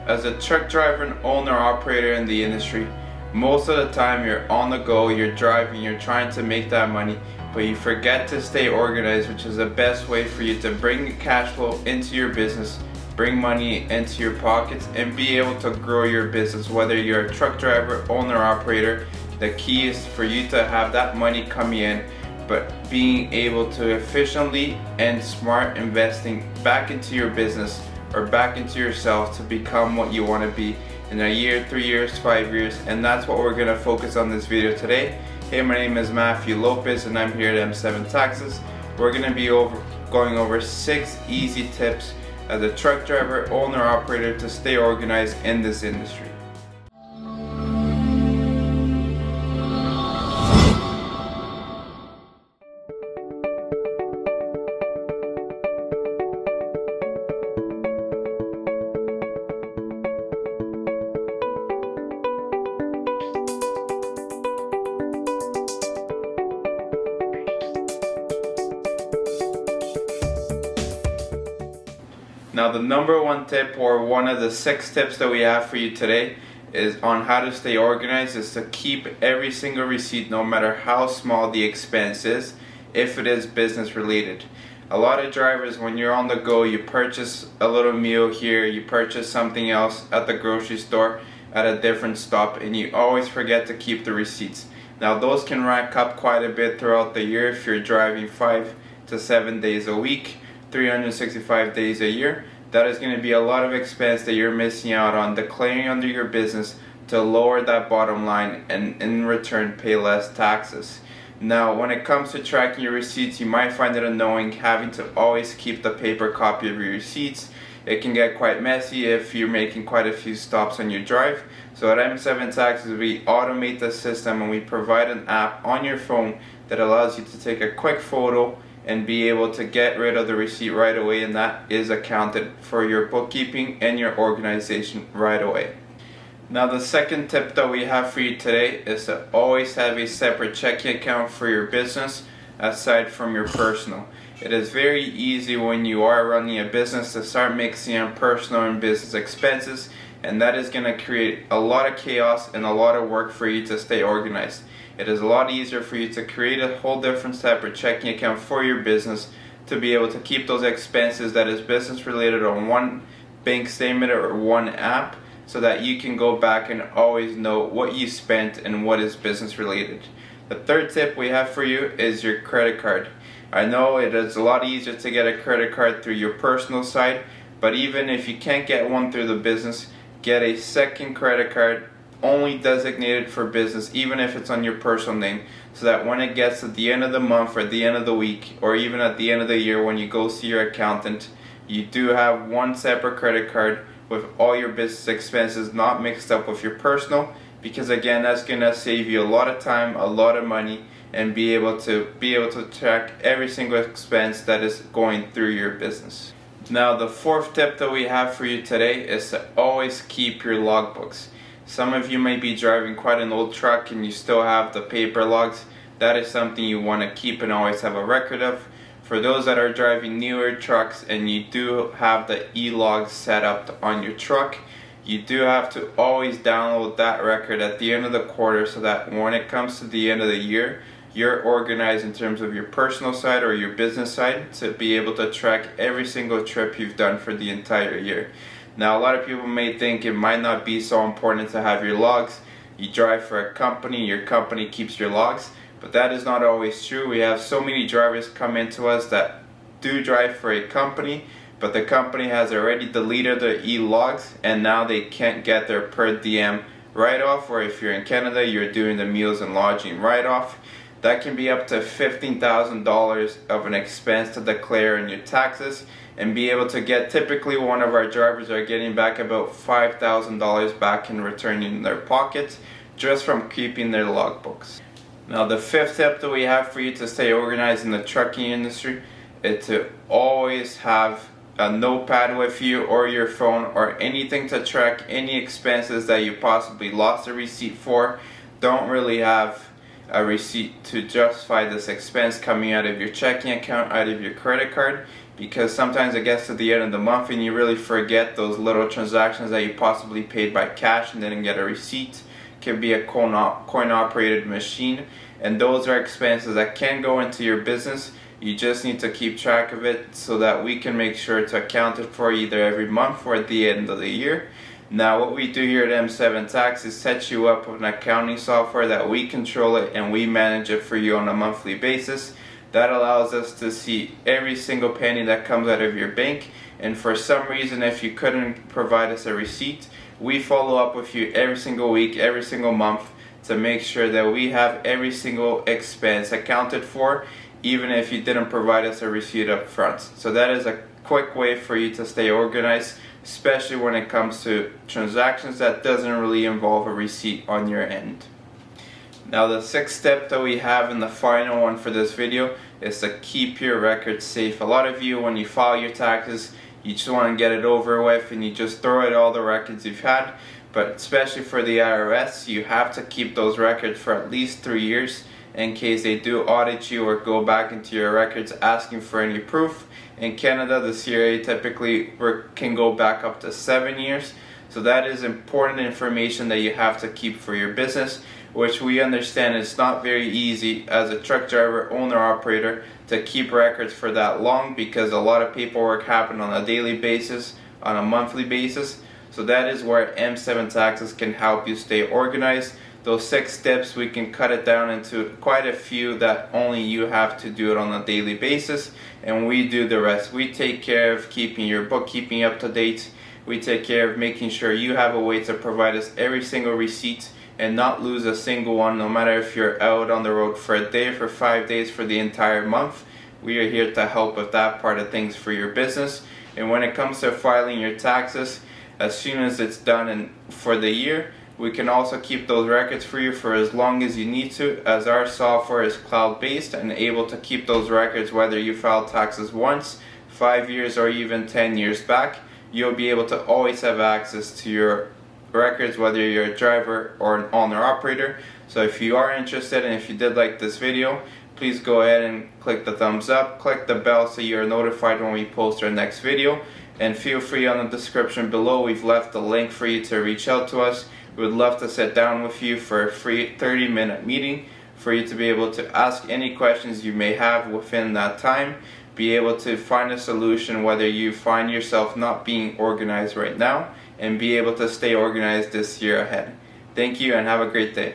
As a truck driver and owner-operator in the industry, most of the time you're on the go, you're driving, you're trying to make that money, but you forget to stay organized, which is the best way for you to bring cash flow into your business, bring money into your pockets, and be able to grow your business. Whether you're a truck driver, owner-operator, the key is for you to have that money coming in, but being able to efficiently and smart investing back into your business or back into yourself to become what you want to be in a year, 3 years, 5 years. And that's what we're going to focus on this video today. Hey, my name is Matthew Lopez and I'm here at M7 Taxes. We're going to be going over 6 easy tips as a truck driver, owner, operator to stay organized in this industry. Now, the number one tip, or one of the 6 tips that we have for you today, is on how to stay organized, is to keep every single receipt, no matter how small the expense is, if it is business related. A lot of drivers, when you're on the go, you purchase a little meal here, you purchase something else at the grocery store at a different stop, and you always forget to keep the receipts. Now, those can rack up quite a bit throughout the year if you're driving 5 to 7 days a week, 365 days a year. That is going to be a lot of expense that you're missing out on declaring under your business to lower that bottom line and in return pay less taxes. Now, when it comes to tracking your receipts, you might find it annoying having to always keep the paper copy of your receipts. It can get quite messy if you're making quite a few stops on your drive. So at M7 Taxes, we automate the system and we provide an app on your phone that allows you to take a quick photo and be able to get rid of the receipt right away, and that is accounted for your bookkeeping and your organization right away. Now, the second tip that we have for you today is to always have a separate checking account for your business aside from your personal. It is very easy when you are running a business to start mixing in personal and business expenses, and that is going to create a lot of chaos and a lot of work for you to stay organized. It is a lot easier for you to create a whole different separate checking account for your business to be able to keep those expenses that is business related on one bank statement or one app, so that you can go back and always know what you spent and what is business related. The third tip we have for you is your credit card. I know it is a lot easier to get a credit card through your personal side, but even if you can't get one through the business, get a second credit card only designated for business, even if it's on your personal name, so that when it gets at the end of the month or the end of the week or even at the end of the year when you go see your accountant, you do have one separate credit card with all your business expenses not mixed up with your personal, because again, that's going to save you a lot of time, a lot of money, and be able to track every single expense that is going through your business. Now, the fourth tip that we have for you today is to always keep your logbooks. Some of you may be driving quite an old truck and you still have the paper logs. That is something you want to keep and always have a record of. For those that are driving newer trucks and you do have the e-logs set up on your truck, you do have to always download that record at the end of the quarter, so that when it comes to the end of the year, you're organized in terms of your personal side or your business side to be able to track every single trip you've done for the entire year. Now, a lot of people may think it might not be so important to have your logs. You drive for a company, your company keeps your logs, but that is not always true. We have so many drivers come into us that do drive for a company, but the company has already deleted their e-logs and now they can't get their per diem write-off, or if you're in Canada, you're doing the meals and lodging write-off. That can be up to $15,000 of an expense to declare in your taxes, and be able to get, typically one of our drivers are getting back about $5,000 back in return in their pockets just from keeping their logbooks. Now, the fifth tip that we have for you to stay organized in the trucking industry is to always have a notepad with you or your phone or anything to track any expenses that you possibly lost a receipt for. Don't really have a receipt to justify this expense coming out of your checking account, out of your credit card. because sometimes it gets to the end of the month and you really forget those little transactions that you possibly paid by cash and didn't get a receipt. It can be a coin operated machine, and those are expenses that can go into your business. You just need to keep track of it so that we can make sure to account it for either every month or at the end of the year. Now what we do here at M7 Tax is set you up with an accounting software that we control it and we manage it for you on a monthly basis. That allows us to see every single penny that comes out of your bank, and for some reason if you couldn't provide us a receipt, we follow up with you every single week, every single month to make sure that we have every single expense accounted for, even if you didn't provide us a receipt up front. So that is a quick way for you to stay organized, especially when it comes to transactions that doesn't really involve a receipt on your end. Now the sixth step that we have, and the final one for this video, is to keep your records safe. A lot of you, when you file your taxes, you just want to get it over with and you just throw out all the records you've had. But especially for the IRS, you have to keep those records for at least 3 years in case they do audit you or go back into your records asking for any proof. In Canada, the CRA typically can go back up to 7 years. So that is important information that you have to keep for your business, which we understand is not very easy as a truck driver, owner, operator to keep records for that long, because a lot of paperwork happens on a daily basis, on a monthly basis. So that is where M7 Taxes can help you stay organized. Those 6 steps, we can cut it down into quite a few that only you have to do it on a daily basis, and we do the rest. We take care of keeping your bookkeeping up to date. We take care of making sure you have a way to provide us every single receipt and not lose a single one, no matter if you're out on the road for a day, for 5 days, for the entire month. We are here to help with that part of things for your business. And when it comes to filing your taxes, as soon as it's done and for the year, we can also keep those records for you for as long as you need to, as our software is cloud-based and able to keep those records whether you filed taxes once, 5 years, or even 10 years back. You'll be able to always have access to your records whether you're a driver or an owner-operator. So if you are interested and if you did like this video, please go ahead and click the thumbs up, click the bell so you're notified when we post our next video, and feel free, on the description below we've left a link for you to reach out to us. We would love to sit down with you for a free 30-minute meeting for you to be able to ask any questions you may have within that time, be able to find a solution whether you find yourself not being organized right now, and be able to stay organized this year ahead. Thank you and have a great day.